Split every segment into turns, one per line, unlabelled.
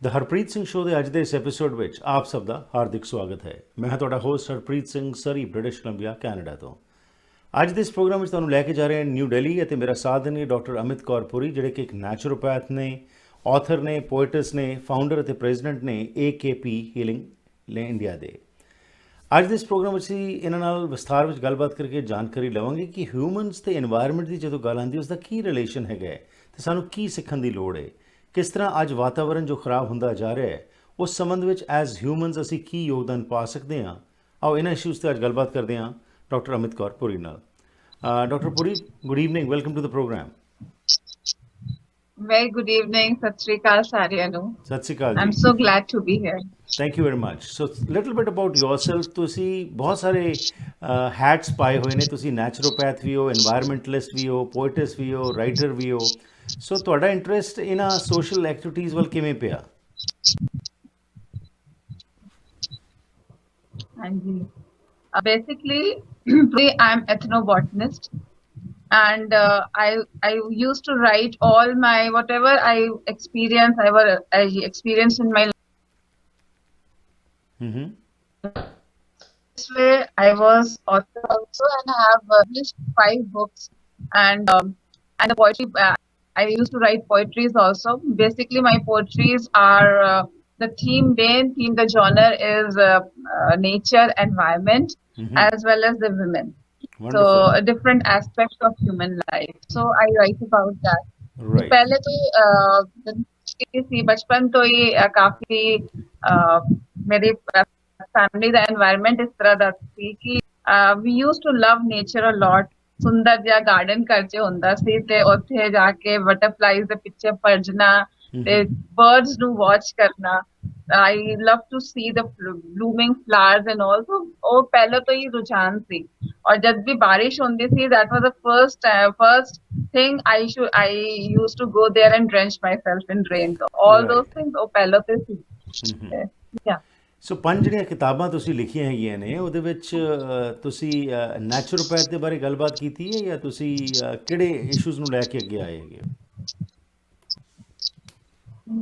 ਦ Harpreet Singh show ਦੇ ਅੱਜ ਦੇ ਇਸ ਐਪੀਸੋਡ ਵਿੱਚ ਆਪ ਸਭ ਦਾ ਹਾਰਦਿਕ ਸਵਾਗਤ ਹੈ। ਮੈਂ ਹਾਂ ਤੁਹਾਡਾ ਹੋਸਟ ਹਰਪ੍ਰੀਤ ਸਿੰਘ, ਸਰੀ, ਬ੍ਰਿਟਿਸ਼ ਕੋਲੰਬੀਆ, ਕੈਨੇਡਾ ਤੋਂ। ਅੱਜ ਦੇ ਇਸ ਪ੍ਰੋਗਰਾਮ ਵਿੱਚ ਤੁਹਾਨੂੰ ਲੈ ਕੇ ਜਾ ਰਹੇ ਹਾਂ ਨਿਊ ਦਿੱਲੀ, ਅਤੇ ਮੇਰਾ ਸਾਥ ਦੇਣਗੇ ਡਾਕਟਰ ਅਮਿਤ ਕੌਰ ਪੁਰੀ, ਜਿਹੜੇ ਕਿ ਇੱਕ ਨੈਚੁਰੋਪੈਥ ਨੇ, ਆਥਰ ਨੇ, ਪੋਇਟਸ ਨੇ, ਫਾਊਂਡਰ ਅਤੇ ਪ੍ਰੈਜ਼ੀਡੈਂਟ ਨੇ AKP ਹੀਲਿੰਗ ਇੰਡੀਆ ਦੇ। ਅੱਜ ਦੇ ਇਸ ਪ੍ਰੋਗਰਾਮ ਵਿੱਚ ਅਸੀਂ ਇਹਨਾਂ ਨਾਲ ਵਿਸਥਾਰ ਵਿੱਚ ਗੱਲਬਾਤ ਕਰਕੇ ਜਾਣਕਾਰੀ ਲਵਾਂਗੇ ਕਿ ਹਿਊਮਨਸ ਅਤੇ ਇਨਵਾਇਰਮੈਂਟ ਦੀ ਜਦੋਂ ਗੱਲ ਆਉਂਦੀ ਉਸ ਦਾ ਕੀ ਰਿਲੇਸ਼ਨ ਹੈਗਾ ਹੈ ਅਤੇ ਸਾਨੂੰ ਕੀ ਸਿੱਖਣ ਦੀ ਲੋੜ ਹੈ। ਕਿਸ ਤਰ੍ਹਾਂ ਅੱਜ ਵਾਤਾਵਰਨ ਜੋ ਖਰਾਬ ਹੁੰਦਾ ਜਾ ਰਿਹਾ ਹੈ ਉਸ ਸੰਬੰਧ ਵਿੱਚ ਐਜ਼ ਹਿਊਮਨਸ ਅਸੀਂ ਕੀ ਯੋਗਦਾਨ ਪਾ ਸਕਦੇ ਹਾਂ। ਆਓ ਇਹਨਾਂ ਇਸ਼ੂਜ਼ 'ਤੇ ਅੱਜ ਗੱਲਬਾਤ ਕਰਦੇ ਹਾਂ ਡਾਕਟਰ ਅਮਿਤ ਕੌਰ ਪੁਰੀ ਨਾਲ। Doctor Puri, good evening, welcome to the programme.
Very good evening, Sat Sri Akal ਸਾਰਿਆਂ ਨੂੰ।
ਸਤਿ ਸ਼੍ਰੀ ਅਕਾਲ ਜੀ।
I'm so glad to be here.
Thank you very much. So little bit about yourself. ਤੁਸੀਂ ਬਹੁਤ ਸਾਰੇ ਹੈਟਸ ਪਾਏ ਹੋਏ ਨੇ। ਤੁਸੀਂ ਨੈਚੁਰੋਪੈਥ ਵੀ ਹੋ, ਇਨਵਾਇਰਮੈਂਟਲਿਸਟ ਵੀ ਹੋ, ਪੋਇਟਸ ਵੀ ਹੋ, ਰਾਈਟਰ ਵੀ ਹੋ। ਸੋ ਤੁਹਾਡਾ ਇੰਟਰਸਟ ਇਹਨਾਂ ਸੋਸ਼ਲ ਐਕਟੀਵਿਟੀਜ਼ ਵੱਲ ਕਿਵੇਂ ਪਿਆ?
ਹਾਂਜੀ, basically I'm ethnobotanist, and I used to write all my whatever I experienced in my life. This way I was author also, and I have published 5 books, and the poetry. I used to write poetries also. Basically, my poetries are the main theme, the genre is nature, environment, as well as the women.
Wonderful.
So different aspects of human life. So I write about that.
Right.
पहले तो सी बचपन तो ही काफी मेरी family दा environment इस तरह दा सी कि we used to love nature a lot. सुंदर जिहा गार्डन घर च ਹੁੰਦਾ ਸੀ ਤੇ ਉੱਥੇ ਜਾ ਕੇ ਬਟਰਫਲਾਈਜ਼ ਦੇ ਪਿੱਛੇ ਭੱਜਣਾ ਤੇ ਬਰਡਸ ਨੂੰ ਵਾਚ ਕਰਨਾ। I love to see the blooming flowers and all. So ਉਹ ਪਹਿਲਾਂ ਤੋਂ ਹੀ ਰੁਝਾਨ ਸੀ। और जब भी बारिश होती थी, that was the first thing I used to go there and drench myself in rain. So all
Right.
those things ਉਹ ਪਹਿਲਾਂ ਤੋਂ ਸੀ। Yeah.
ਸੋ 5 ਜਿਹੜੀਆਂ ਕਿਤਾਬਾਂ ਤੁਸੀਂ ਲਿਖੀਆਂ ਹੈਗੀਆਂ ਨੇ ਉਹਦੇ ਵਿੱਚ ਤੁਸੀਂ ਨੈਚੁਰੋਪੈਥ ਦੇ ਬਾਰੇ ਗੱਲਬਾਤ ਕੀਤੀ ਹੈ ਜਾਂ ਤੁਸੀਂ ਕਿਹੜੇ ਇਸ਼ੂਜ਼ ਨੂੰ ਲੈ ਕੇ ਅੱਗੇ ਆਏ ਹੈਗੇ?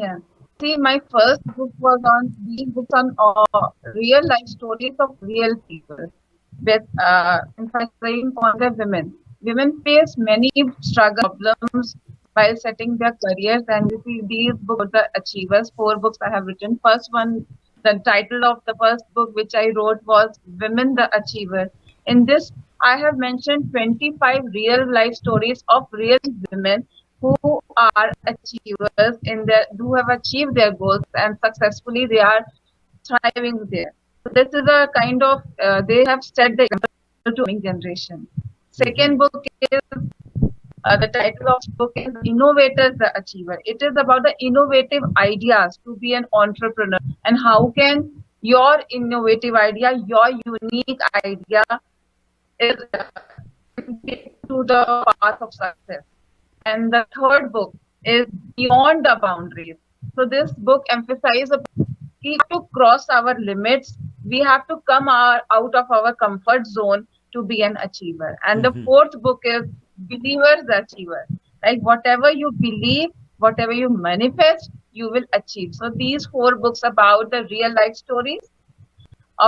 Yeah. See, my first book was on these books on real life stories of real people. With, in fact, very important women. Women face many struggle problems while setting their careers, and these books, the achievers. 4 books I have written. First one, the title of the first book which I wrote was Women the Achiever. In this, I have mentioned 25 real life stories of real women who are achievers who have achieved their goals, and successfully they are thriving there. So this is a kind of they have set the example to young generation. Second book is the title of the book is Innovators the Achiever. It is about the innovative ideas to be an entrepreneur, and how can your innovative idea, your unique idea is to the path of success. And the third book is Beyond the Boundaries. So this book emphasizes we have to cross our limits. We have to come out of our comfort zone to be an achiever. And the fourth book is Believers the Achiever. Like whatever you believe, whatever you manifest, you will achieve. So these 4 books about the real life stories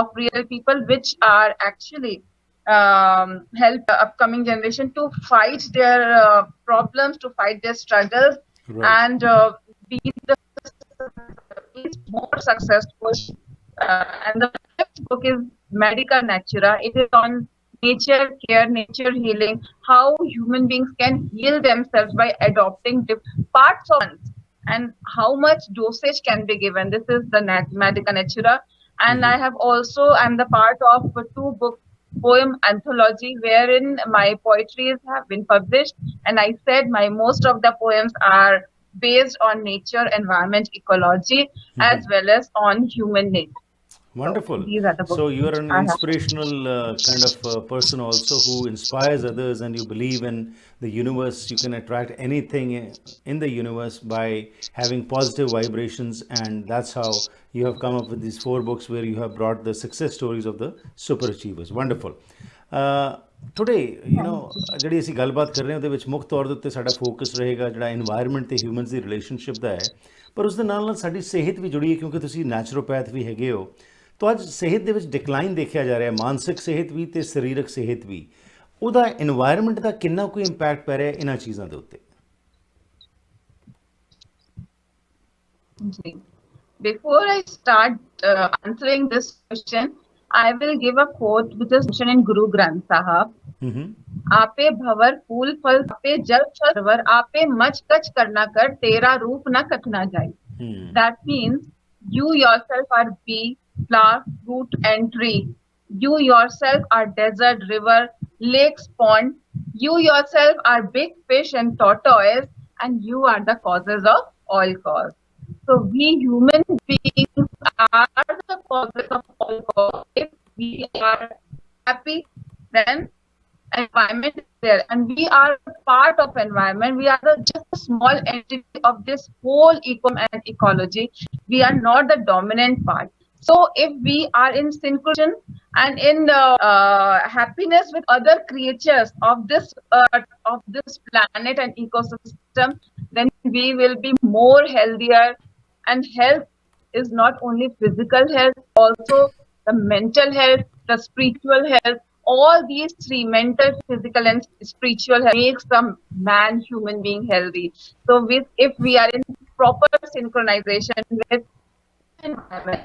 of real people, which are actually help the upcoming generation to fight their problems, to fight their struggles,
Right.
and be more successful. And the 5th book is Medica Natura. It is on nature care, nature healing, how human beings can heal themselves by adopting different parts of it, and how much dosage can be given. This is the Medica Natura. And I'm the part of 2 book poem anthology wherein my poetries have been published, and I said most of the poems are based on nature, environment, ecology, as well as on human nature.
Wonderful.
So these are the books.
So you are an
I have.
inspirational kind of person also who inspires others, and you believe in the universe. You can attract anything in the universe by having positive vibrations, and that's how you have come up with these 4 books where you have brought the success stories of the super achievers. Wonderful. Today
ਹਾਂਜੀ
ਜਿਹੜੀ ਅਸੀਂ ਗੱਲਬਾਤ ਕਰ ਰਹੇ ਹਾਂ ਉਹਦੇ ਵਿੱਚ ਮੁੱਖ ਤੌਰ ਦੇ ਉੱਤੇ ਸਾਡਾ ਫੋਕਸ ਰਹੇਗਾ ਜਿਹੜਾ এনवायरमेंट ਤੇ ਹਿਊਮਨਸ ਦੀ ਰਿਲੇਸ਼ਨਸ਼ਿਪ ਦਾ ਹੈ, ਪਰ ਉਸ ਦੇ ਨਾਲ ਨਾਲ ਸਾਡੀ ਸਿਹਤ ਵੀ ਜੁੜੀ ਹੈ ਕਿਉਂਕਿ ਤੁਸੀਂ ਨੈਚੁਰੋਪੈਥ ਵੀ ਹੈਗੇ ਹੋ। ਤਾਂ ਅੱਜ ਸਿਹਤ ਦੇ ਵਿੱਚ ਡਿਕਲਾਈਨ ਦੇਖਿਆ ਜਾ ਰਿਹਾ, ਮਾਨਸਿਕ ਸਿਹਤ ਵੀ ਤੇ ਸਰੀਰਕ ਸਿਹਤ ਵੀ। ਉਹਦਾ এনवायरमेंट ਦਾ ਕਿੰਨਾ ਕੋਈ ਇੰਪੈਕਟ ਪੈ ਰਿਹਾ ਇਹਨਾਂ ਚੀਜ਼ਾਂ ਦੇ ਉੱਤੇ?
जी। Before I start answering this question, I will give a quote which is mentioned in Guru Granth Sahib.
ਹੂੰ
आपे भवर फूल फल आपे जल छर आपे मच कच करना कर तेरा रूप न कठना जाए.
ਹੂੰ
That means you yourself are bee, flower, fruit and tree. You yourself are desert, river, lakes, pond. You yourself are big fish and tortoise, and you are the causes of all cause. So we human beings are the causes of all cause. If we are happy, then environment is there, and we are part of environment. We are just a small entity of this whole ecosystem and ecology. We are not the dominant part. So if we are in synchronization and in happiness with other creatures of this planet and ecosystem, then we will be more healthier. And health is not only physical health, also the mental health, the spiritual health. All these three, mental, physical and spiritual health, makes the man, human being healthy. So if we are in proper synchronization with environment,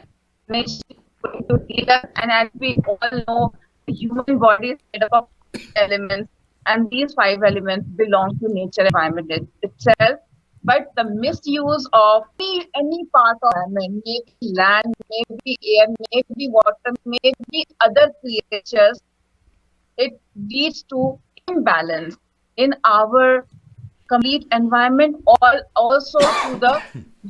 nature is going to heal us. And as we all know, the human body is made up of 5 elements, and these 5 elements belong to nature environment itself. But the misuse of any part of environment, maybe land, maybe air, maybe water, maybe other creatures, it leads to imbalance in our complete environment, also to the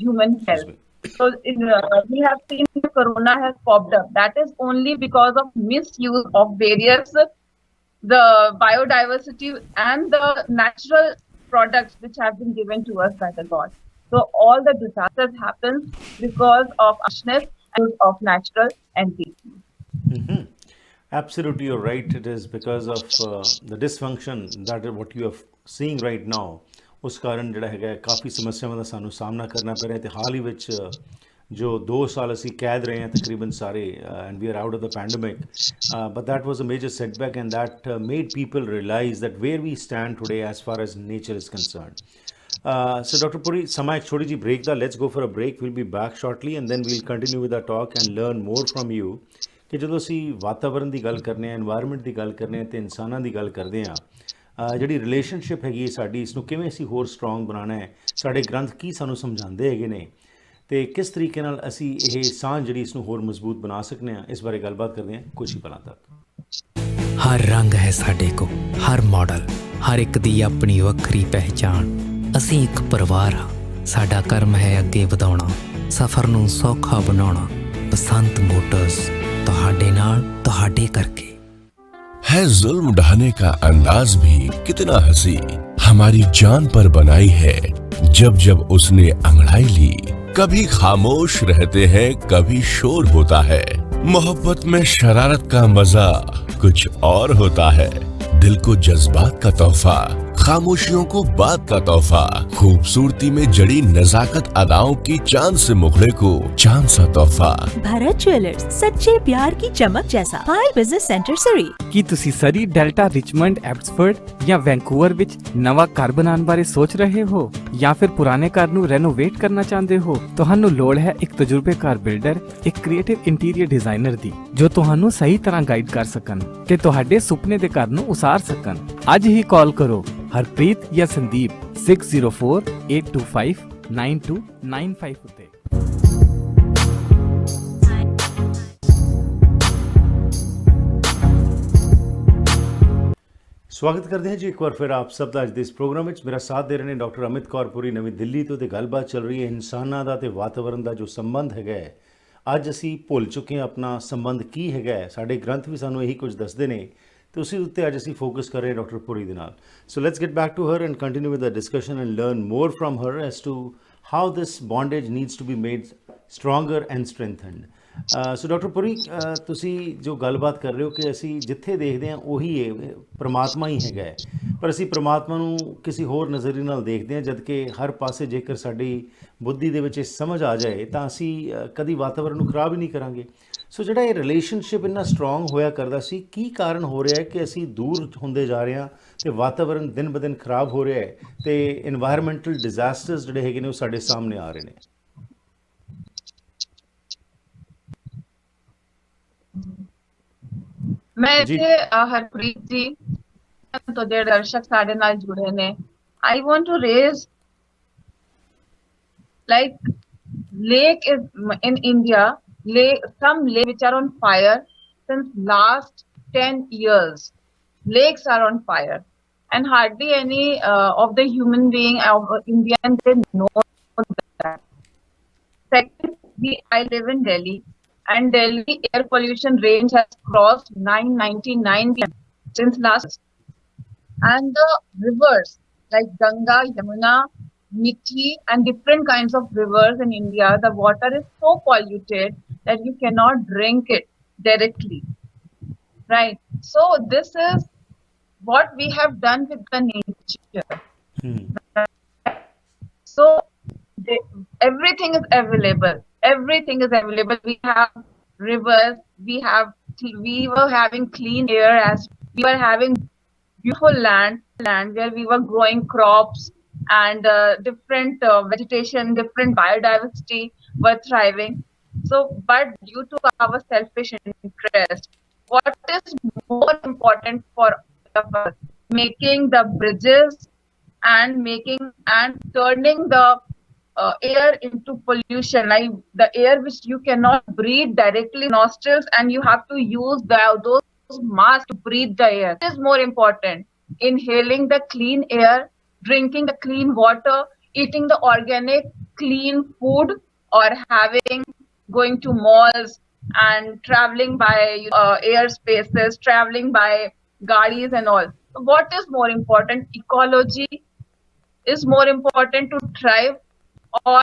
human health. So we have seen the corona has popped up. That is only because of misuse of various the biodiversity and the natural products which have been given to us by the God. So all the disasters happen because of harshness and of natural entities.
Mm-hmm. Absolutely, you're right. It is because of the dysfunction that is what you are seeing right now. ਉਸ ਕਾਰਨ ਜਿਹੜਾ ਹੈਗਾ ਕਾਫੀ ਸਮੱਸਿਆਵਾਂ ਦਾ ਸਾਨੂੰ ਸਾਹਮਣਾ ਕਰਨਾ ਪੈ ਰਿਹਾ ਤੇ ਹਾਲ ਹੀ ਵਿੱਚ ਜੋ 2 ਸਾਲ ਅਸੀਂ ਕੈਦ ਰਹੇ ਹਾਂ ਤਕਰੀਬਨ ਸਾਰੇ and we are out of the pandemic but that was a major setback and that made people realize that where we stand today as far as nature is concerned. So Dr. Puri, ਸਮਾਂ ਇੱਕ ਛੋਟੀ ਜਿਹੀ break ਦਾ, let's go for a break. We'll be back shortly and then we'll continue with our talk and learn more from you. ਕਿ ਜਦੋਂ ਅਸੀਂ ਵਾਤਾਵਰਨ ਦੀ ਗੱਲ ਕਰਨੇ ਆ, এনवायरमेंट ਦੀ ਗੱਲ ਕਰਨੇ ਆ ਤੇ ਇਨਸਾਨਾਂ ਦੀ ਗੱਲ ਕਰਦੇ ਹਾਂ, ਜਿਹੜੀ ਰਿਲੇਸ਼ਨਸ਼ਿਪ ਹੈਗੀ ਸਾਡੀ, ਇਸ ਨੂੰ ਕਿਵੇਂ ਅਸੀਂ ਹੋਰ ਸਟਰੋਂਗ ਬਣਾਉਣਾ ਹੈ, ਸਾਡੇ ਗ੍ਰੰਥ ਕੀ ਸਾਨੂੰ ਸਮਝਾਉਂਦੇ ਹੈਗੇ ਨੇ ਤੇ ਕਿਸ ਤਰੀਕੇ ਨਾਲ ਅਸੀਂ ਇਹ ਸਾਂਝ ਜਿਹੜੀ ਇਸ ਨੂੰ ਹੋਰ ਮਜ਼ਬੂਤ ਬਣਾ ਸਕਨੇ ਆ, ਇਸ ਬਾਰੇ ਗੱਲਬਾਤ ਕਰਦੇ ਹਾਂ ਕੁਝ ਹੀ ਪਲਾਂ ਤੱਕ।
ਹਰ ਰੰਗ ਹੈ ਸਾਡੇ ਕੋਲ, ਹਰ ਮਾਡਲ, ਹਰ ਇੱਕ ਦੀ ਆਪਣੀ ਵੱਖਰੀ ਪਹਿਚਾਣ। ਅਸੀਂ ਇੱਕ ਪਰਿਵਾਰ ਹਾਂ, ਸਾਡਾ ਕਰਮ ਹੈ ਅੱਗੇ ਵਧਾਉਣਾ, ਸਫ਼ਰ ਨੂੰ ਸੌਖਾ ਬਣਾਉਣਾ। ਬਸੰਤ ਮੋਟਰਸ, ਤੁਹਾਡੇ ਨਾਲ, ਤੁਹਾਡੇ ਕਰਕੇ।
है जुल्म ढाने का अंदाज भी कितना हंसी, हमारी जान पर बनाई है जब जब उसने अंगड़ाई ली। कभी खामोश रहते हैं, कभी शोर होता है। मोहब्बत में शरारत का मजा कुछ और होता है। दिल को जज्बात का तोहफा, खामोशियों को बात का तोहफा, खूबसूरती में जड़ी नजाकत अदाओं की चांद से मुखड़े को चांद सा तोहफा।
भारत ज्वेलर्स, सच्चे प्यार की चमक जैसा। फाइल बिजनेस सेंटर सरी।
ਕੀ ਤੁਸੀਂ ਸਰੀ, ਡੈਲਟਾ, ਰਿਚਮੰਡ, ਐਬਸਫੋਰਡ ਜਾਂ ਵੈਂਕੂਵਰ ਵਿੱਚ ਨਵਾਂ ਘਰ ਬਣਾਉਣ ਬਾਰੇ ਸੋਚ ਰਹੇ ਹੋ ਜਾਂ ਫਿਰ ਪੁਰਾਣੇ ਘਰ ਨੂੰ ਰੈਨੋਵੇਟ ਕਰਨਾ ਚਾਹੁੰਦੇ ਹੋ? ਤੁਹਾਨੂੰ ਲੋੜ ਹੈ ਇੱਕ ਤਜਰਬੇਕਾਰ ਬਿਲਡਰ, ਇੱਕ ਕ੍ਰੀਏਟਿਵ ਇੰਟੀਰੀਅਰ ਡਿਜ਼ਾਈਨਰ ਦੀ, ਜੋ ਤੁਹਾਨੂੰ ਸਹੀ ਤਰ੍ਹਾਂ ਗਾਈਡ ਕਰ ਸਕਣ ਤੇ ਤੁਹਾਡੇ ਸੁਪਨੇ ਦੇ ਘਰ ਨੂੰ ਉਸਾਰ ਸਕਣ। ਅੱਜ ਹੀ ਕਾਲ ਕਰੋ ਹਰਪ੍ਰੀਤ ਜਾਂ ਸੰਦੀਪ 6048259295 ਉੱਤੇ।
ਸਵਾਗਤ ਕਰਦੇ ਹਾਂ ਜੀ ਇੱਕ ਵਾਰ ਫਿਰ ਆਪ ਸਭ ਦਾ ਅੱਜ ਦੇ ਇਸ ਪ੍ਰੋਗਰਾਮ ਵਿੱਚ। ਮੇਰਾ ਸਾਥ ਦੇ ਰਹੇ ਨੇ ਡਾਕਟਰ ਅਮਿਤ ਕੌਰ ਪੁਰੀ ਨਵੀਂ ਦਿੱਲੀ ਤੋਂ, ਤੇ ਗੱਲਬਾਤ ਚੱਲ ਰਹੀ ਹੈ ਇਨਸਾਨਾਂ ਦਾ ਤੇ ਵਾਤਾਵਰਨ ਦਾ ਜੋ ਸੰਬੰਧ ਹੈਗਾ ਹੈ। ਅੱਜ ਅਸੀਂ ਭੁੱਲ ਚੁੱਕੇ ਹਾਂ ਆਪਣਾ ਸੰਬੰਧ ਕੀ ਹੈਗਾ ਹੈ, ਸਾਡੇ ਗ੍ਰੰਥ ਵੀ ਸਾਨੂੰ ਇਹੀ ਕੁਝ ਦੱਸਦੇ ਨੇ ਤੇ ਉਸੇ ਉੱਤੇ ਅੱਜ ਅਸੀਂ ਫੋਕਸ ਕਰ ਰਹੇ ਹਾਂ ਡਾਕਟਰ ਪੁਰੀ ਦੇ ਨਾਲ। So let's get back to her and continue with the discussion and learn more from her as to how this bondage needs to be made stronger and strengthened. So doctor Puri, ਤੁਸੀਂ ਜੋ ਗੱਲਬਾਤ ਕਰ ਰਹੇ ਹੋ ਕਿ ਅਸੀਂ ਜਿੱਥੇ ਦੇਖਦੇ ਹਾਂ ਉਹੀ ਹੈ, ਪ੍ਰਮਾਤਮਾ ਹੀ ਹੈਗਾ ਹੈ, ਪਰ ਅਸੀਂ ਪ੍ਰਮਾਤਮਾ ਨੂੰ ਕਿਸੇ ਹੋਰ ਨਜ਼ਰੀਏ ਨਾਲ ਦੇਖਦੇ ਹਾਂ, ਜਦ ਕਿ ਹਰ ਪਾਸੇ ਜੇਕਰ ਸਾਡੀ ਬੁੱਧੀ ਦੇ ਵਿੱਚ ਇਹ ਸਮਝ ਆ ਜਾਏ ਤਾਂ ਅਸੀਂ ਕਦੀ ਵਾਤਾਵਰਣ ਨੂੰ ਖਰਾਬ ਹੀ ਨਹੀਂ ਕਰਾਂਗੇ। ਸੋ ਜਿਹੜਾ ਇਹ ਰਿਲੇਸ਼ਨਸ਼ਿਪ ਇੰਨਾ ਸਟਰੋਂਗ ਹੋਇਆ ਕਰਦਾ ਸੀ, ਕੀ ਕਾਰਨ ਹੋ ਰਿਹਾ ਹੈ ਕਿ ਅਸੀਂ ਦੂਰ ਹੁੰਦੇ ਜਾ ਰਹੇ ਹਾਂ ਅਤੇ ਵਾਤਾਵਰਣ ਦਿਨ ਬ ਦਿਨ ਖਰਾਬ ਹੋ ਰਿਹਾ ਹੈ ਅਤੇ ਇਨਵਾਇਰਮੈਂਟਲ ਡਿਜ਼ਾਸਟਰਸ ਜਿਹੜੇ ਹੈਗੇ ਨੇ ਉਹ ਸਾਡੇ ਸਾਹਮਣੇ ਆ ਰਹੇ ਨੇ?
ਮੈਂ
ਜੀ
ਇੱਥੇ ਹਰਪ੍ਰੀਤ ਜੀ ਤੋਂ ਜਿਹੜੇ ਦਰਸ਼ਕ ਸਾਡੇ ਨਾਲ ਜੁੜੇ ਨੇ, I want to raise, like, lake is in India, some lakes which are on fire since last 10 years. Lakes are on fire, and hardly any of the human being of Indian they know that. Second, I live in Delhi, and Delhi air pollution range has crossed 999 since last. And the rivers like Ganga, Yamuna, Mithi, and different kinds of rivers in India, the water is so polluted that you cannot drink it directly, right? So this is what we have done with the nature. So everything is available. Everything is available. We have rivers. We were having clean air, as we were having beautiful land where we were growing crops and different vegetation, different biodiversity were thriving. So, but due to our selfish interest, what is more important for all of us? Making the bridges and turning the air into pollution, like the air which you cannot breathe directly nostrils, and you have to use those masks to breathe the air. It is more important. Inhaling the clean air, drinking the clean water, eating the organic clean food, or going to malls and traveling by air spaces, traveling by garis and all. What is more important? Ecology is more important to thrive, or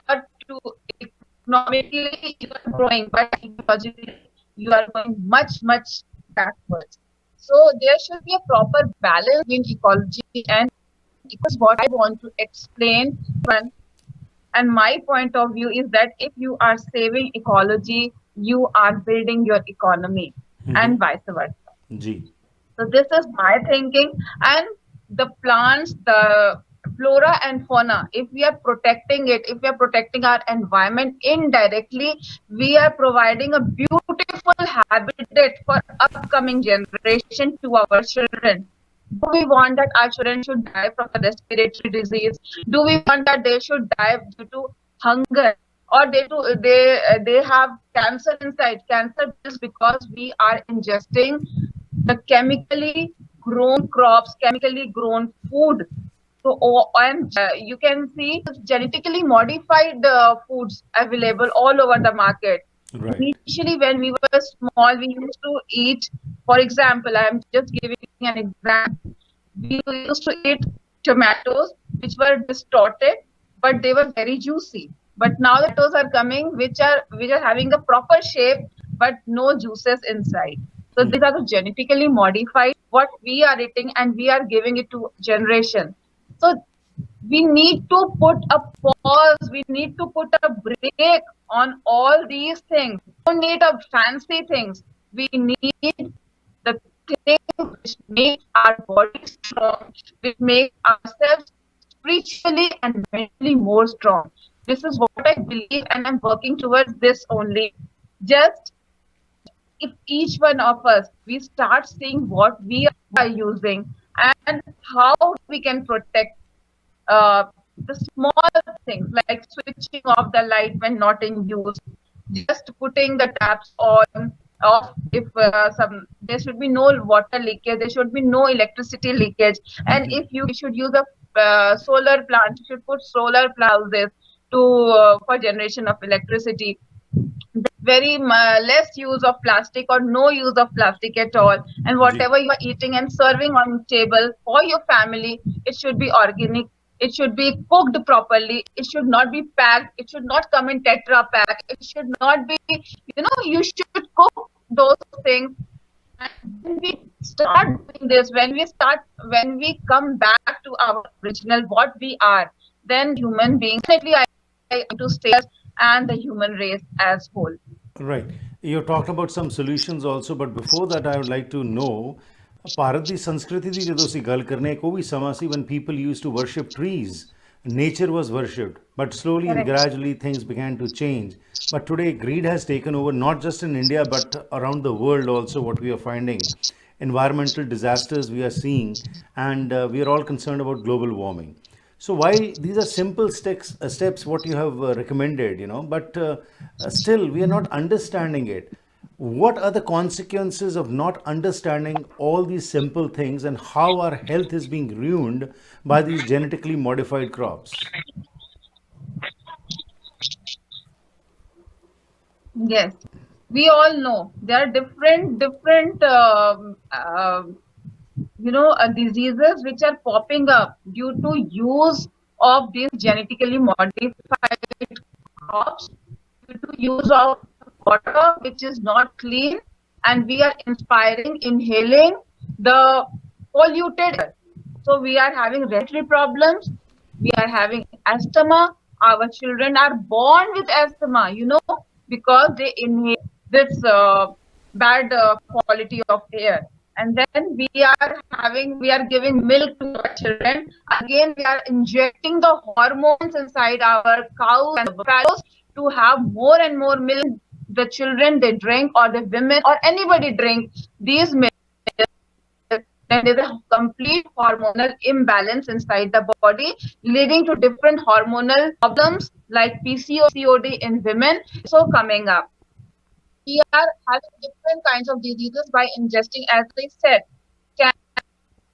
to economically you are growing, but ecologically you are going much backwards. So there should be a proper balance between ecology and because what I want to explain, and my point of view is that if you are saving ecology, you are building your economy, and vice versa.
Ji.
So this is my thinking, and the plants, the flora and fauna, if we are protecting it, if we are protecting our environment indirectly, we are providing a beautiful habitat for upcoming generation to our children. Do we want that our children should die from a respiratory disease? Do we want that they should die due to hunger, or they have cancer inside? Cancer is because we are ingesting the chemically grown crops, chemically grown food. So, and you can see genetically modified foods available all over the market.
Right.
Initially, when we were small, we used to eat, for example, I am just giving an example. We used to eat tomatoes which were distorted, but they were very juicy. But now the tomatoes are coming which are having a proper shape, but no juices inside. So these are the genetically modified what we are eating, and we are giving it to generation. So we need to put a pause, we need to put a break on all these things. We don't need a fancy things. We need the things which make our body strong, which make ourselves spiritually and mentally more strong. This is what I believe, and I'm working towards this only. Just if each one of us, we start seeing what we are using and how we can protect the small things like switching off the light when not in use, just putting the taps on off if there should be no water leakage, there should be no electricity leakage, and if you should use a solar plant, you should put solar houses to for generation of electricity. Very less use of plastic or no use of plastic at all, and whatever you are eating and serving on table for your family, it should be organic It should be cooked properly. It should not be packed. It should not come in Tetra pack. It should not be, you should cook those things. And when we start doing this, when we come back to our original, what we are, then human beings, definitely I to stay and the human race as whole.
Right. You talked about some solutions also, but before that, I would like to know, Bharat ਦੀ ਸੰਸਕ੍ਰਿਤੀ ਦੀ ਜਦੋਂ ਅਸੀਂ ਗੱਲ ਕਰਨੇ ਇੱਕ ਉਹ ਵੀ ਸਮਾਂ ਸੀ when people used to worship trees. Nature was worshipped, but slowly and gradually things began to change. But today, greed has taken over, not just in India, but around the world also, what we are finding. Environmental disasters we are seeing, and we are all concerned about global warming. So while these are simple steps what you have recommended, but still we are not understanding it. What are the consequences of not understanding all these simple things and how our health is being ruined by these genetically modified crops?
Yes, we all know there are different diseases which are popping up due to use of these genetically modified crops, due to use of water which is not clean, and we are inhaling the polluted air. So we are having respiratory problems, we are having asthma. Our children are born with asthma, because they inhale this bad quality of air. And then we are giving milk to our children. Again, we are injecting the hormones inside our cows and buffaloes to have more and more milk. The children, they drink, or the women, or anybody drink these milk. Then there's a complete hormonal imbalance inside the body, leading to different hormonal problems like PCOD in women. So coming up, we are having different kinds of diseases by ingesting, as I said.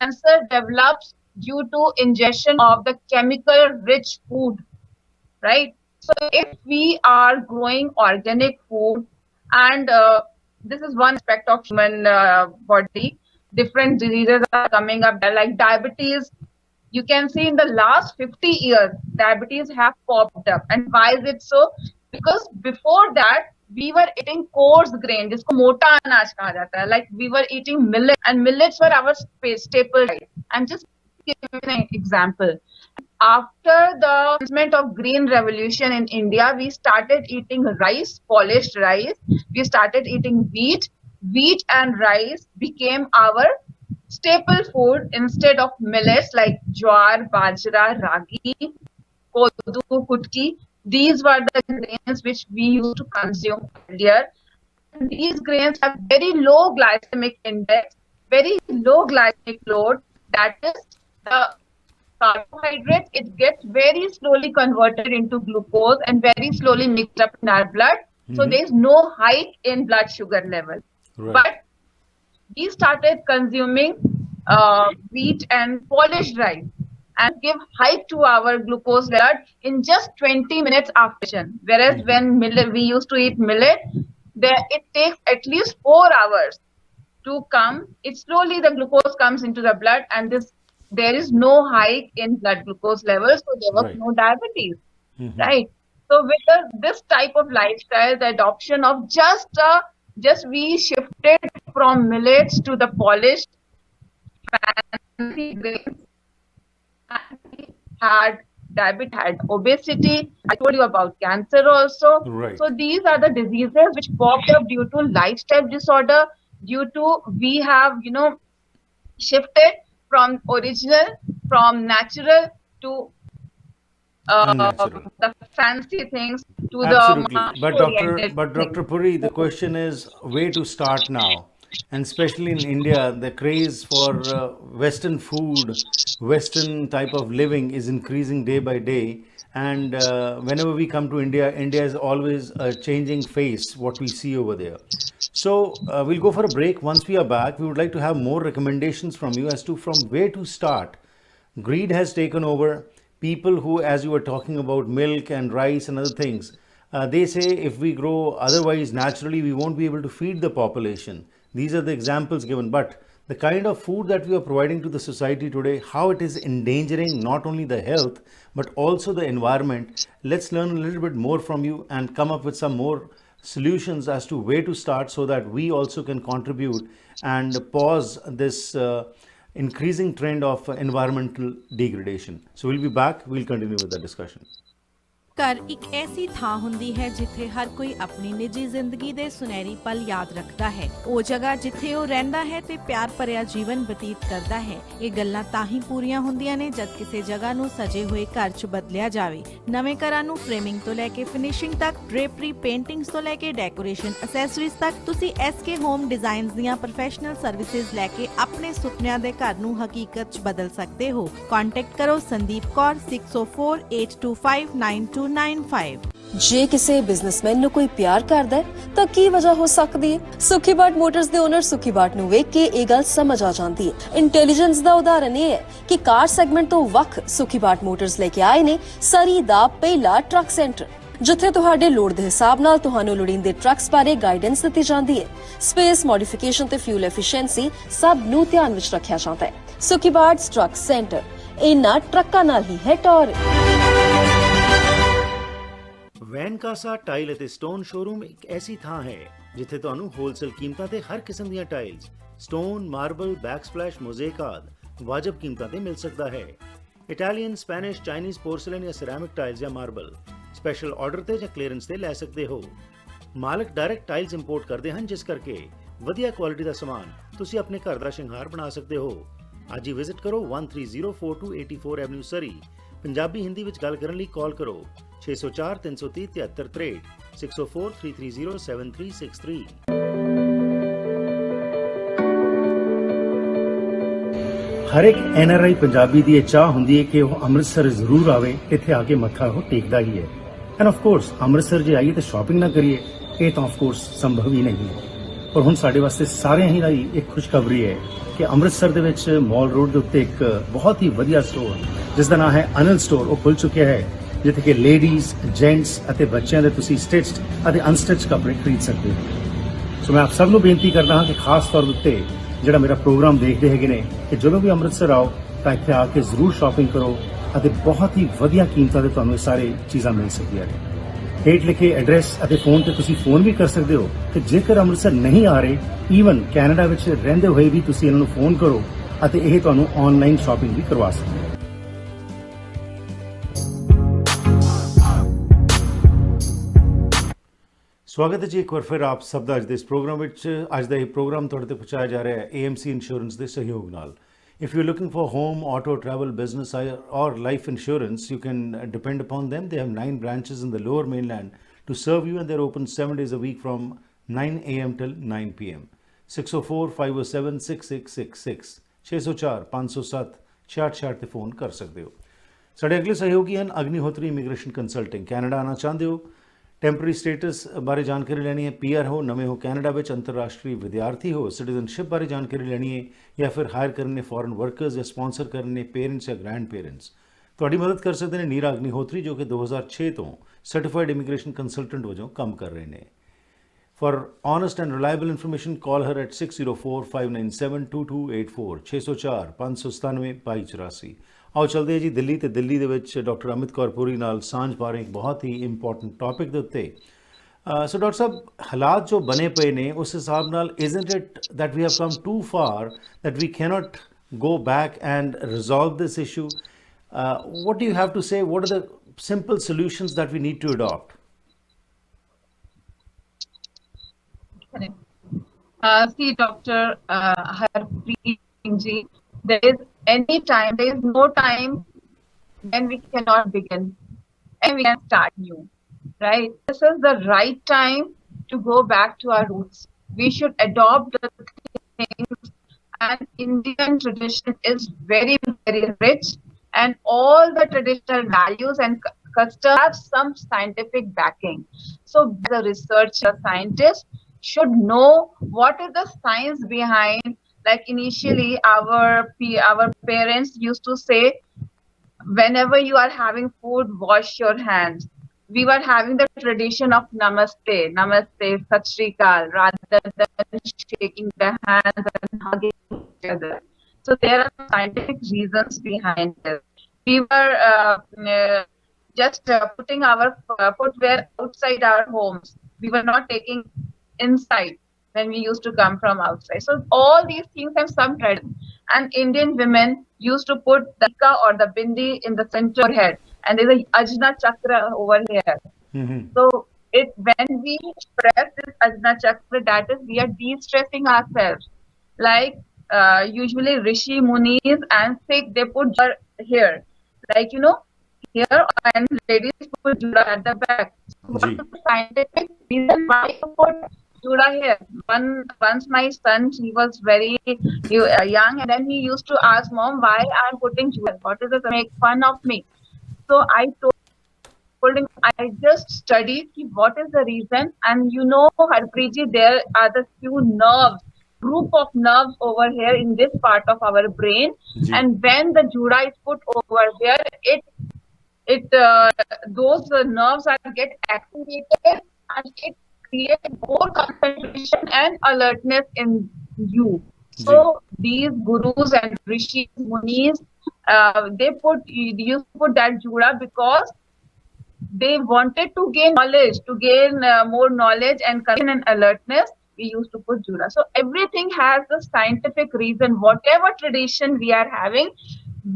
Cancer develops due to ingestion of the chemical-rich food, right? So if we are growing organic food, and this is one aspect of human body, different diseases are coming up like diabetes. You can see in the last 50 years, diabetes have popped up. And why is it so? Because before that, we were eating coarse grain, जिसको मोटा अनाज कहा जाता है. Like we were eating millet, and millets were our staple diet. I'm just giving an example. After the advancement of green revolution in India, we started eating rice, polished rice. We started eating wheat. Wheat and rice became our staple food instead of millets like jowar, bajra, ragi, kodu, kutki. These were the grains which we used to consume earlier. And these grains have very low glycemic index, very low glycemic load. That is the carbohydrate. It gets very slowly converted into glucose and very slowly mixed up in our blood. So there is no hike in blood sugar level. Right. But we started consuming wheat and polished rice and give hike to our glucose level in just 20 minutes after. Whereas when we used to eat millet, it takes at least 4 hours to come. It slowly the glucose comes into the blood, and there is no hike in blood glucose levels, so there was no diabetes, right? So with this type of lifestyle, the adoption of just we shifted from millets to the polished fancy grains, and we had diabetes, had obesity. I told you about cancer also. Right. So these are the diseases which popped up due to lifestyle disorder, due to we have, shifted from natural to the fancy things to
Absolutely. But Dr. Puri, the question is where to start now? And especially in India, the craze for Western food, Western type of living is increasing day by day. And whenever we come to India, India is always a changing face, what we see over there. So we'll go for a break. Once we are back, we would like to have more recommendations from you as to from where to start. Greed has taken over. People who, as you were talking about milk and rice and other things, they say if we grow otherwise naturally, we won't be able to feed the population. These are the examples given. But the kind of food that we are providing to the society today, how it is endangering not only the health but also the environment. Let's learn a little bit more from you and come up with some more solutions as to where to start so that we also can contribute and pause this increasing trend of environmental degradation. So we'll be back. We'll continue with the discussion.
ਘਰ ਇੱਕ ਐਸੀ ਥਾਂ ਹੁੰਦੀ ਹੈ ਜਿੱਥੇ ਹਰ ਕੋਈ ਆਪਣੀ ਨਿੱਜੀ ਜ਼ਿੰਦਗੀ ਦੇ ਸੁਨਹਿਰੀ ਪਲ ਯਾਦ ਰੱਖਦਾ ਹੈ। ਉਹ ਜਗ੍ਹਾ ਜਿੱਥੇ ਉਹ ਰਹਿੰਦਾ ਹੈ ਤੇ ਪਿਆਰ ਭਰਿਆ ਜੀਵਨ ਬਤੀਤ ਕਰਦਾ ਹੈ। ਇਹ ਗੱਲਾਂ ਤਾਂ ਹੀ ਪੂਰੀਆਂ ਹੁੰਦੀਆਂ ਨੇ ਜਦ ਕਿਸੇ ਜਗ੍ਹਾ ਨੂੰ ਸਜੇ ਹੋਏ ਘਰ 'ਚ ਬਦਲਿਆ ਜਾਵੇ। ਨਵੇਂ ਘਰਾਂ ਨੂੰ ਫਰੇਮਿੰਗ ਤੋਂ ਲੈ ਕੇ ਫਿਨਿਸ਼ਿੰਗ ਤੱਕ, ਡ੍ਰੇਪਰੀ, ਪੇਂਟਿੰਗਸ ਤੋਂ ਲੈ ਕੇ ਡੈਕੋਰੇਸ਼ਨ ਐਸੈਸਰੀਜ਼ ਤੱਕ, ਤੁਸੀਂ SK ਹੋਮ ਡਿਜ਼ਾਈਨਸ ਦੀਆਂ ਪ੍ਰੋਫੈਸ਼ਨਲ ਸਰਵਿਸਿਜ਼ ਲੈ ਕੇ ਆਪਣੇ ਸੁਪਨਿਆਂ ਦੇ ਘਰ ਨੂੰ ਹਕੀਕਤ 'ਚ ਬਦਲ ਸਕਦੇ ਹੋ। ਕੰਟੈਕਟ ਕਰੋ ਸੰਦੀਪ ਕੌਰ 6048259295।
ਜੇ ਕਿਸੇ ਬਿਜ਼ਨਸਮੈਨ ਨੂੰ ਕੋਈ ਪਿਆਰ ਕਰਦਾ ਹੈ ਤਾਂ ਕੀ ਵਜ੍ਹਾ ਹੋ ਸਕਦੀ ਹੈ? ਸੁਖੀ ਬਾਟ ਮੋਟਰਸ ਦੇ ਓਨਰ ਸੁਖੀ ਬਾਟ ਨੂੰ ਵੇਖ ਕੇ ਇਹ ਗੱਲ ਸਮਝ ਆ ਜਾਂਦੀ ਹੈ। ਇੰਟੈਲੀਜੈਂਸ ਦਾ ਉਦਾਹਰਨ ਇਹ ਹੈ ਕਿ ਕਾਰ ਸੈਗਮੈਂਟ ਤੋਂ ਵੱਖ ਸੁਖੀ ਬਾਟ ਮੋਟਰਸ ਲੈ ਕੇ ਆਏ ਨੇ ਸਰੀ ਦਾ ਪਹਿਲਾ ਟਰੱਕ ਸੈਂਟਰ, ਜਿੱਥੇ ਤੁਹਾਡੇ ਲੋੜ ਦੇ ਹਿਸਾਬ ਨਾਲ ਤੁਹਾਨੂੰ ਲੋੜੀਂਦੇ ਟਰੱਕਸ ਬਾਰੇ ਗਾਈਡੈਂਸ ਦਿੱਤੀ ਜਾਂਦੀ ਹੈ। ਸਪੇਸ, ਮੋਡੀਫਿਕੇਸ਼ਨ ਤੇ ਫਿਊਲ ਐਫੀਸ਼ੀਐਂਸੀ ਸਭ ਨੂੰ ਧਿਆਨ ਵਿੱਚ ਰੱਖਿਆ ਜਾਂਦਾ ਹੈ। ਸੁਖੀ ਬਾਟ ਟਰੱਕ ਸੈਂਟਰ ਇਹਨਾਂ ਟਰੱਕਾਂ ਨਾਲ ਹੀ ਹੈ ਟੌਰ।
ਵੈਨਕਾਸਾ ਟਾਈਲ ਅਤੇ ਸਟੋਨ ਸ਼ੋਰੂਮ ਇੱਕ ਐਸੀ ਥਾਂ ਹੈ ਜਿੱਥੇ ਤੁਹਾਨੂੰ ਹੋਲਸੇਲ ਕੀਮਤਾਂ ਤੇ ਹਰ ਕਿਸਮ ਦੀਆਂ ਟਾਈਲਸ, ਸਟੋਨ, ਮਾਰਬਲ, ਬੈਕਸਪਲੈਸ਼, ਮੋਜ਼ੇਕ ਆਦਿ ਵਾਜਬ ਕੀਮਤਾਂ ਤੇ ਮਿਲ ਸਕਦਾ ਹੈ। ਇਟਾਲੀਅਨ, ਸਪੈਨਿਸ਼, ਚਾਈਨੀਜ਼ ਪੋਰਸਲਨ ਜਾਂ ਸਿਰੈਮਿਕ ਟਾਈਲਸ ਜਾਂ ਮਾਰਬਲ ਸਪੈਸ਼ਲ ਆਰਡਰ ਤੇ ਜਾਂ ਕਲੀਅਰੈਂਸ ਤੇ ਲੈ ਸਕਦੇ ਹੋ। ਮਾਲਕ ਡਾਇਰੈਕਟ ਟਾਈਲਸ ਇੰਪੋਰਟ ਕਰਦੇ ਹਨ, ਜਿਸ ਕਰਕੇ ਵਧੀਆ ਕੁਆਲਿਟੀ ਦਾ ਸਮਾਨ ਤੁਸੀਂ ਆਪਣੇ ਘਰ ਦਾ ਸ਼ਿੰਗਾਰ ਬਣਾ ਸਕਦੇ ਹੋ। ਅੱਜ ਹੀ ਵਿਜ਼ਿਟ ਕਰੋ 13042884 ਐਵਨਿਊ ਸਰੀ। ਪੰਜਾਬੀ ਹਿੰਦੀ ਵਿੱਚ ਗੱਲ ਕਰਨ ਲਈ ਕਾਲ ਕਰੋ 604 330 7363 604 330 7363। ਹਰ ਇੱਕ NRI ਪੰਜਾਬੀ ਦੀ ਇਹ ਚਾਹ ਹੁੰਦੀ ਹੈ ਕਿ ਉਹ ਅੰਮ੍ਰਿਤਸਰ ਜ਼ਰੂਰ ਆਵੇ, ਇੱਥੇ ਆ ਕੇ ਮੱਥਾ ਉਹ ਟੇਕਦਾ ਹੀ ਹੈ। ਐਂਡ ਆਫ ਕੋਰਸ ਅੰਮ੍ਰਿਤਸਰ ਜੇ ਆਈਏ ਤਾਂ ਸ਼ਾਪਿੰਗ ਨਾ ਕਰੀਏ, ਇਹ ਤਾਂ ਆਫ ਕੋਰਸ ਸੰਭਵ ਹੀ ਨਹੀਂ ਹੈ। ਪਰ ਹੁਣ ਸਾਡੇ ਵਾਸਤੇ ਸਾਰਿਆਂ ਹੀ ਲਈ ਇੱਕ ਖੁਸ਼ਖਬਰੀ ਹੈ ਕਿ ਅੰਮ੍ਰਿਤਸਰ ਦੇ ਵਿੱਚ ਮਾਲ ਰੋਡ ਦੇ ਉੱਤੇ ਇੱਕ ਬਹੁਤ ਹੀ ਵਧੀਆ ਸਟੋਰ ਜਿਸ ਦਾ ਨਾਮ ਹੈ ਅਨਿਲ ਸਟੋਰ, ਉਹ ਖੁੱਲ ਚੁੱਕਿਆ ਹੈ, ਜਿੱਥੇ ਕਿ ਲੇਡੀਜ਼, ਜੈਂਟਸ ਅਤੇ ਬੱਚਿਆਂ ਦੇ ਤੁਸੀਂ ਸਟਿਚਡ ਅਤੇ ਅਨਸਟਿਚਡ ਕੱਪੜੇ ਖਰੀਦ ਸਕਦੇ ਹੋ। ਸੋ ਮੈਂ ਆਪ ਸਭ ਨੂੰ ਬੇਨਤੀ ਕਰਦਾ ਹਾਂ ਕਿ ਖਾਸ ਤੌਰ ਉੱਤੇ ਜਿਹੜਾ ਮੇਰਾ ਪ੍ਰੋਗਰਾਮ ਦੇਖਦੇ ਹੈਗੇ ਨੇ ਕਿ ਜਦੋਂ ਵੀ ਅੰਮ੍ਰਿਤਸਰ ਆਓ ਤਾਂ ਇੱਥੇ ਆ ਕੇ ਜ਼ਰੂਰ ਸ਼ਾਪਿੰਗ ਕਰੋ ਅਤੇ ਬਹੁਤ ਹੀ ਵਧੀਆ ਕੀਮਤਾਂ ਤੇ ਤੁਹਾਨੂੰ ਇਹ ਸਾਰੇ ਚੀਜ਼ਾਂ ਮਿਲ ਸਕਦੀਆਂ ਨੇ। ਹੇਠ ਲਿਖੇ ਐਡਰੈਸ ਅਤੇ ਫੋਨ ਤੇ ਤੁਸੀਂ ਫੋਨ ਵੀ ਕਰ ਸਕਦੇ ਹੋ ਕਿ ਜੇਕਰ ਅੰਮ੍ਰਿਤਸਰ ਨਹੀਂ ਆ ਰਹੇ, ਈਵਨ ਕੈਨੇਡਾ ਵਿੱਚ ਰਹਿੰਦੇ ਹੋਏ ਵੀ ਤੁਸੀਂ ਇਹਨਾਂ ਨੂੰ ਫੋਨ ਕਰੋ ਅਤੇ ਇਹ ਤੁਹਾਨੂੰ ਆਨਲਾਈਨ ਸ਼ਾਪਿੰਗ ਵੀ ਕਰਵਾ ਸਕਦੇ ਹੋ। ਸਵਾਗਤ ਹੈ ਜੀ ਇੱਕ ਵਾਰ ਫਿਰ ਆਪ ਸਭ ਦਾ ਅੱਜ ਦੇ ਇਸ ਪ੍ਰੋਗਰਾਮ ਵਿੱਚ। ਅੱਜ ਦਾ ਇਹ ਪ੍ਰੋਗਰਾਮ ਤੁਹਾਡੇ ਤੱਕ ਪਹੁੰਚਾਇਆ ਜਾ ਰਿਹਾ ਹੈ AMC ਇੰਸ਼ੋਰੈਂਸ ਦੇ ਸਹਿਯੋਗ ਨਾਲ। If you're looking for home, auto, travel, business or life insurance, you can depend upon them. They have 9 branches in the lower mainland to serve you, and they're open 7 days a week from 9 a.m. till 9 p.m. 604-507-6666 604-507-6666 ਤੇ phone ਕਰ ਸਕਦੇ ਹੋ। ਸਾਡੇ ਅਗਲੇ ਸਹਿਯੋਗੀ ਹਨ Agnihotri immigration consulting. Canada ਆਉਣਾ ਚਾਹੁੰਦੇ ਹੋ, ਟੈਂਪਰੇਰੀ ਸਟੇਟਸ ਬਾਰੇ ਜਾਣਕਾਰੀ ਲੈਣੀ ਹੈ, PR ਹੋ, ਨਵੇਂ ਹੋ ਕੈਨੇਡਾ ਵਿੱਚ, ਅੰਤਰਰਾਸ਼ਟਰੀ ਵਿਦਿਆਰਥੀ ਹੋ, ਸਿਟੀਜ਼ਨਸ਼ਿਪ ਬਾਰੇ ਜਾਣਕਾਰੀ ਲੈਣੀ ਹੈ ਜਾਂ ਫਿਰ ਹਾਇਰ ਕਰਨੇ ਫੋਰਨ ਵਰਕਰਸ ਜਾਂ ਸਪਾਂਸਰ ਕਰਨੇ ਪੇਰੈਂਟਸ ਜਾਂ ਗ੍ਰੈਂਡ ਪੇਰੈਂਟਸ, ਤੁਹਾਡੀ ਮਦਦ ਕਰ ਸਕਦੇ ਨੇ ਨੀਰਾ ਅਗਨੀਹੋਤਰੀ, ਜੋ ਕਿ 2006 ਤੋਂ ਸਰਟੀਫਾਈਡ ਇਮੀਗ੍ਰੇਸ਼ਨ ਕੰਸਲਟੈਂਟ ਵਜੋਂ ਕੰਮ ਕਰ ਰਹੇ ਨੇ। For honest and reliable information, call her at 604-597-2284 604-597-2284। ਆਓ ਚੱਲਦੇ ਹਾਂ ਜੀ ਦਿੱਲੀ, ਤੇ ਦਿੱਲੀ ਦੇ ਵਿੱਚ ਡਾਕਟਰ ਅਮਿਤ ਕੌਰ ਪੁਰੀ ਨਾਲ ਸਾਂਝ ਪਾ ਰਹੇ ਇੱਕ ਬਹੁਤ ਹੀ ਇੰਪੋਰਟੈਂਟ ਟੌਪਿਕ ਦੇ ਉੱਤੇ। ਸੋ ਡਾਕਟਰ ਸਾਹਿਬ, ਹਾਲਾਤ ਜੋ ਬਣੇ ਪਏ ਨੇ ਉਸ ਹਿਸਾਬ ਨਾਲ isn't it that we have come too far that we cannot go back and resolve this issue? What do you have to say? What are the simple solutions that we need to adopt?
See, Dr. Harpreet Ji, there is no time when we cannot begin and we can start new, right? This is the right time to go back to our roots. We should adopt the things, and Indian tradition is very, very rich, and all the traditional values and customs have some scientific backing. So the researcher, scientist should know what is the science behind. Like initially our parents used to say, whenever you are having food, wash your hands. we were having the tradition of namaste, Sat Shri Akal, rather than shaking the hands and hugging each other. So there are scientific reasons behind this. We were just putting our footwear outside our homes. We were not taking inside when we used to come from outside. So all these things have some tradition. And Indian women used to put the tika or the bindi in the center of head, and there's a ajna chakra over here. So it when we press this ajna chakra, that is we are de-stressing ourselves. Like usually Rishi Munis and Sikh, they put here, like here, and ladies put jura at the back. So what is the scientific reason why you put jura here? Once my son, he was very young, and then he used to ask mom why I'm putting jura. What is it? Make fun of me. So I told him I just studied what is the reason, and Harpreet ji, there are the few nerves, group of nerves over here in this part of our brain, and when the jura is put over here, those nerves are get activated, and it creates more concentration and alertness in you. So these gurus and rishis, munis, they used to put that jura because they wanted to gain knowledge, to gain more knowledge and alertness. We used to put jura. So everything has a scientific reason. Whatever tradition we are having,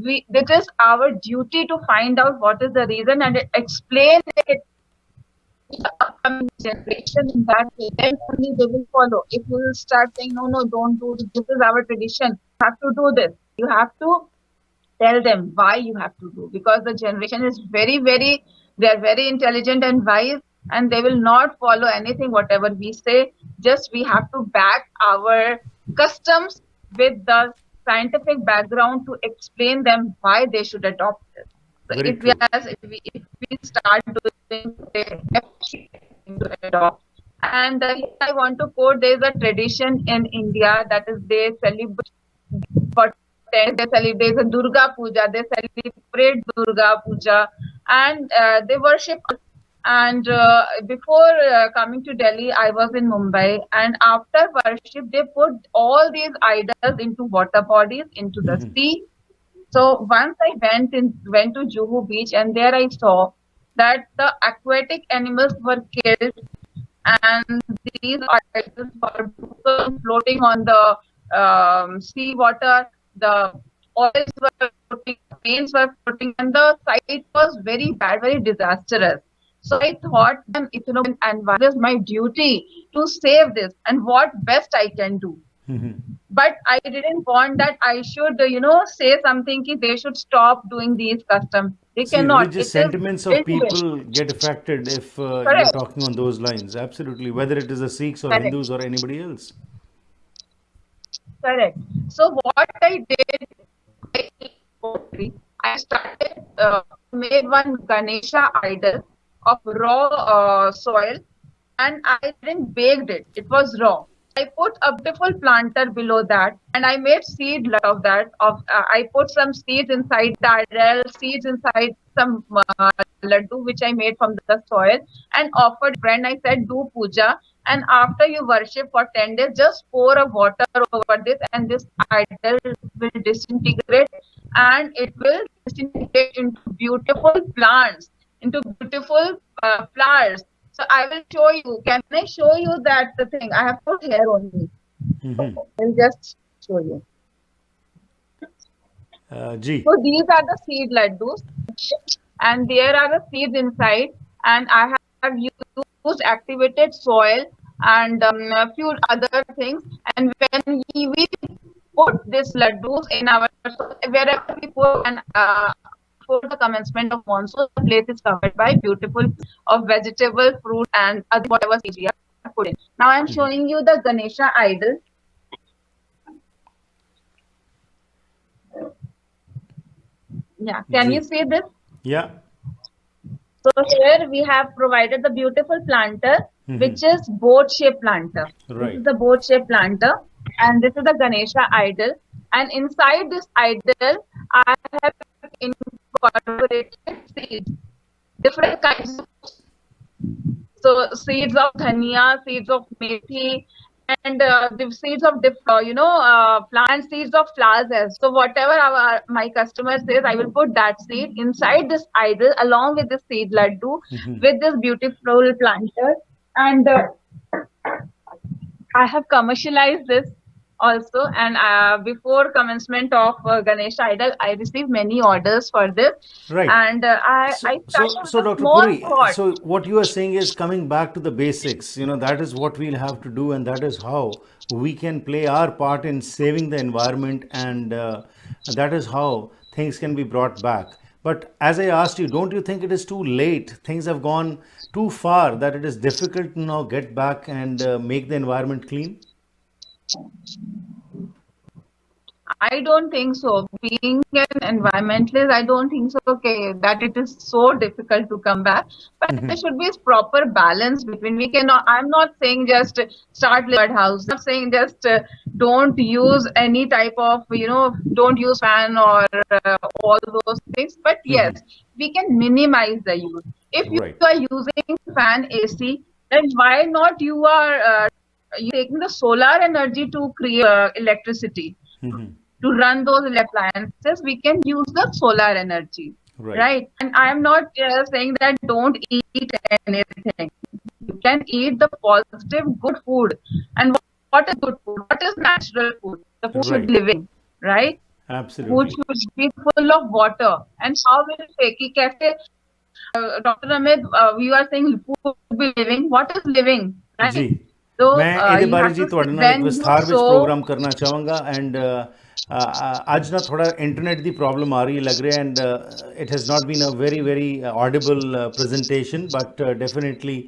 it is our duty to find out what is the reason and explain it to the upcoming generation. In that way, then only they will follow. If you will start saying, no, don't do this, this is our tradition, you have to do this, you have to tell them why you have to do, because the generation is very, very, they are very intelligent and wise, and they will not follow anything whatever we say. Just we have to back our customs with the scientific background to explain them why they should adopt it. So if we start doing to adopt. And I want to quote, there is a tradition in India that is they celebrate for 10 days, there is a Durga Puja, they celebrate Durga Puja, and they worship. And before coming to Delhi, I was in Mumbai, and after worship, they put all these idols into water bodies, into the sea. So once I went to Juhu beach, and there I saw that the aquatic animals were killed, and these idols were floating on the sea water. The oils were floating, paints were floating, and the sight was very bad, very disastrous. So I thought, and what is my duty to save this, and what best I can do. But I didn't want that I should, say something that they should stop doing these customs. They cannot.
Religious sentiments of people get affected if you're talking on those lines. Absolutely, whether it is the Sikhs or Hindus or anybody else.
Correct. So what I did, I started made one Ganesha idol of raw soil, and I didn't baked it. It was raw. I put a beautiful planter below that, and I made seed of that. I put some seeds inside the idol, seeds inside some laddu which I made from the soil, and offered friend. I said, do puja, and after you worship for 10 days, just pour a water over this, and this idol will disintegrate, and it will disintegrate into beautiful plants, into beautiful flowers. So I will show you. Can I show you that the thing? I have put here only. I'll just show you. So these are the seed laddus, and there are the seeds inside, and I have used activated soil and a few other things. And when we put this laddus in our, wherever we put, and for the commencement of monsoon, the place is covered by beautiful of vegetable, fruit, and other whatever seeds we have put in. Now I am showing you the Ganesha idol. Yeah, can you see this?
Yeah.
So here we have provided the beautiful planter, which is boat-shaped planter.
Right.
This is the boat-shaped planter, and this is the Ganesha idol. And inside this idol, I have incorporated seeds, different kinds of So seeds of dhania, seeds of methi, and the seeds of plant seeds of flowers. So whatever my customer says, I will put that seed inside this idol along with the seed laddu, with this beautiful planter, and I have commercialized this also. And before commencement of Ganesh idol, I received many orders for this,
Right.
and I started with
So,
a
Dr.
small
Puri,
pot.
so what you are saying is coming back to the basics. That is what we'll have to do, and that is how we can play our part in saving the environment, and that is how things can be brought back. But as I asked you, don't you think it is too late? Things have gone too far that it is difficult to now get back and make the environment clean?
I don't think so. Being an environmentalist, I don't think so. Okay, that it is so difficult to come back, but there should be proper balance between. We cannot. I'm not saying just start bird house. I'm not saying just don't use any type of don't use fan or all those things. But yes, we can minimize the use. If you
Right.
are using fan AC, then why not you taking the solar energy to create electricity? To run those appliances, we can use the solar energy,
Right.
right? And I am not saying that don't eat anything. You can eat the positive, good food. And what is good food? What is natural food? The food should
Right.
be living, right? Food
Absolutely.
should be full of water. And how will it take? कि कैसे, Dr. Amit, you are saying food should be living. What is living,
ਜੀ
right? So
ਮੈਂ ਇਹਦੇ
you
ਬਾਰੇ
have
ਜੀ
to
ਤੁਹਾਡੇ ਨਾਲ ਇੱਕ
when you
ਵਿਸਥਾਰ ਵਿੱਚ
sow.
ਪ੍ਰੋਗਰਾਮ ਕਰਨਾ ਚਾਹਾਂਗਾ ਐਂਡ ਅੱਜ ਨਾ ਥੋੜਾ ਇੰਟਰਨੈਟ ਦੀ ਪ੍ਰੋਬਲਮ ਆ ਰਹੀ ਹੈ ਲੱਗ ਰਿਹਾ and it has not been a very very audible presentation, but definitely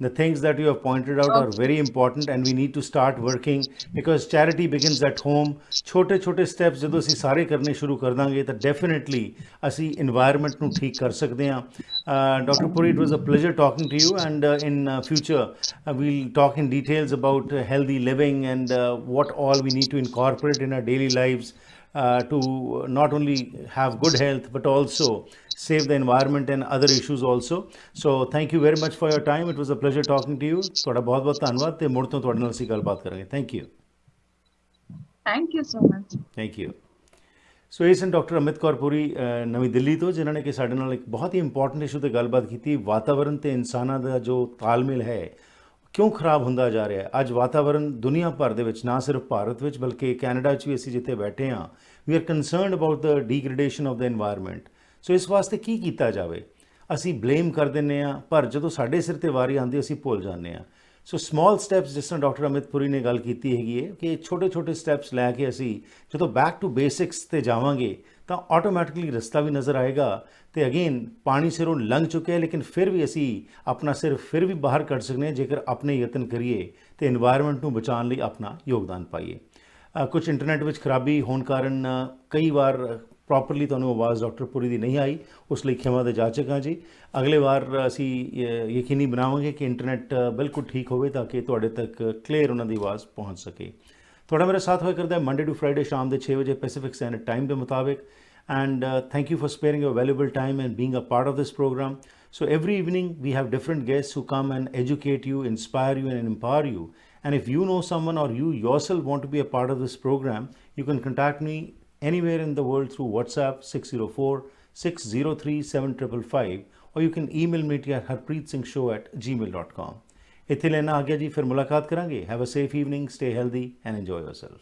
the things that you have pointed out are very important and we need to start working because charity begins at home. ਛੋਟੇ ਛੋਟੇ steps ਜਦੋਂ ਅਸੀਂ ਸਾਰੇ ਕਰਨੇ ਸ਼ੁਰੂ ਕਰ ਦਾਂਗੇ ਤਾਂ ਡੈਫੀਨਿਟਲੀ ਅਸੀਂ ਇਨਵਾਇਰਨਮੈਂਟ ਨੂੰ ਠੀਕ ਕਰ ਸਕਦੇ ਹਾਂ. Dr. Puri, it was a pleasure talking to you, and in future we'll talk in details about healthy living and what all we need to incorporate in our daily lives to not only have good health but also save the environment and other issues also. So thank you very much for your time. It was a pleasure talking to you. ਤੁਹਾਡਾ ਬਹੁਤ ਬਹੁਤ ਧੰਨਵਾਦ ਤੇ ਮੁੜ ਤੋਂ ਤੁਹਾਡੇ ਨਾਲ ਅਸੀਂ ਗੱਲਬਾਤ ਕਰਾਂਗੇ. Thank you.
Thank you so much.
Thank you. So ਇਹ ਸਨ ਡਾਕਟਰ ਅਮਿਤ ਕੌਰ ਪੁਰੀ ਨਵੀਂ ਦਿੱਲੀ ਤੋਂ, ਜਿਨ੍ਹਾਂ ਨੇ ਕਿ ਸਾਡੇ ਨਾਲ ਇੱਕ ਬਹੁਤ ਹੀ ਇੰਪੋਰਟੈਂਟ ਇਸ਼ੂ 'ਤੇ ਗੱਲਬਾਤ ਕੀਤੀ. ਵਾਤਾਵਰਣ ਤੇ ਇਨਸਾਨਾਂ ਦਾ ਜੋ ਤਾਲਮੇਲ ਹੈ ਕਿਉਂ ਖਰਾਬ ਹੁੰਦਾ ਜਾ ਰਿਹਾ ਹੈ. ਅੱਜ ਵਾਤਾਵਰਣ ਦੁਨੀਆ ਭਰ ਦੇ ਵਿੱਚ, ਨਾ ਸਿਰਫ ਭਾਰਤ ਵਿੱਚ ਬਲਕਿ ਕੈਨੇਡਾ 'ਚ ਵੀ ਅਸੀਂ ਜਿੱਥੇ ਬੈਠੇ ਹਾਂ, we are concerned about the degradation of the environment. So ਇਸ ਵਾਸਤੇ ਕੀ ਕੀਤਾ ਜਾਵੇ? ਅਸੀਂ ਬਲੇਮ ਕਰ ਦਿੰਦੇ ਹਾਂ, ਪਰ ਜਦੋਂ ਸਾਡੇ ਸਿਰ 'ਤੇ ਵਾਰੀ ਆਉਂਦੀ ਅਸੀਂ ਭੁੱਲ ਜਾਂਦੇ ਹਾਂ. ਸੋ ਸਮਾਲ ਸਟੈਪਸ, ਜਿਸ ਤਰ੍ਹਾਂ ਡਾਕਟਰ ਅਮਿਤ ਪੁਰੀ ਨੇ ਗੱਲ ਕੀਤੀ ਹੈਗੀ ਹੈ ਕਿ ਛੋਟੇ ਛੋਟੇ ਸਟੈਪਸ ਲੈ ਕੇ ਅਸੀਂ ਜਦੋਂ ਬੈਕ ਟੂ ਬੇਸਿਕਸ 'ਤੇ ਜਾਵਾਂਗੇ ਤਾਂ ਆਟੋਮੈਟਿਕਲੀ ਰਸਤਾ ਵੀ ਨਜ਼ਰ ਆਏਗਾ. ਤੇ ਅਗੇਨ ਪਾਣੀ ਸਿਰੋਂ ਲੰਘ ਚੁੱਕਿਆ ਲੇਕਿਨ ਫਿਰ ਵੀ ਅਸੀਂ ਆਪਣਾ ਸਿਰ ਫਿਰ ਵੀ ਬਾਹਰ ਕੱਢ ਸਕਦੇ ਹਾਂ ਜੇਕਰ ਆਪਣੇ ਯਤਨ ਕਰੀਏ ਤੇ ਇਨਵਾਇਰਨਮੈਂਟ ਨੂੰ ਬਚਾਉਣ ਲਈ ਆਪਣਾ ਯੋਗਦਾਨ ਪਾਈਏ. ਕੁਝ ਇੰਟਰਨੈਟ ਵਿੱਚ ਖਰਾਬੀ ਹੋਣ ਕਾਰਨ ਕਈ ਵਾਰ ਪ੍ਰੋਪਰਲੀ ਤੁਹਾਨੂੰ ਆਵਾਜ਼ ਡਾਕਟਰ ਪੁਰੀ ਦੀ ਨਹੀਂ ਆਈ, ਉਸ ਲਈ ਖਿਮਾ ਦੇ ਜਾਚਕ ਹਾਂ ਜੀ. ਅਗਲੇ ਵਾਰ ਅਸੀਂ ਯਕੀਨੀ ਬਣਾਵਾਂਗੇ ਕਿ ਇੰਟਰਨੈਟ ਬਿਲਕੁਲ ਠੀਕ ਹੋਵੇ ਤਾਂ ਕਿ ਤੁਹਾਡੇ ਤੱਕ ਕਲੀਅਰ ਉਹਨਾਂ ਦੀ ਆਵਾਜ਼ ਪਹੁੰਚ ਸਕੇ. ਤੁਹਾਡਾ ਮੇਰਾ ਸਾਥ ਹੋਇਆ ਕਰਦਾ ਹੈ ਮੰਡੇ ਟੂ ਫਰਾਈਡੇ ਸ਼ਾਮ ਦੇ 6 ਵਜੇ ਪੈਸੀਫਿਕ ਸਟੈਂਡਰਡ ਟਾਈਮ ਦੇ ਮੁਤਾਬਿਕ. And thank you for sparing your valuable time and being a part of this program. So every evening we have different guests who come and educate you, inspire you and empower you. And if you know someone or you yourself want to be a part of this program, you can contact me anywhere in the world through WhatsApp 604-603-7555 or you can email me at harpreetsingshow@gmail.com. ਇੱਥੇ ਲੈਣਾ ਆ ਗਿਆ ਜੀ, ਫਿਰ ਮੁਲਾਕਾਤ ਕਰਾਂਗੇ. Have a safe evening, stay healthy and enjoy yourself.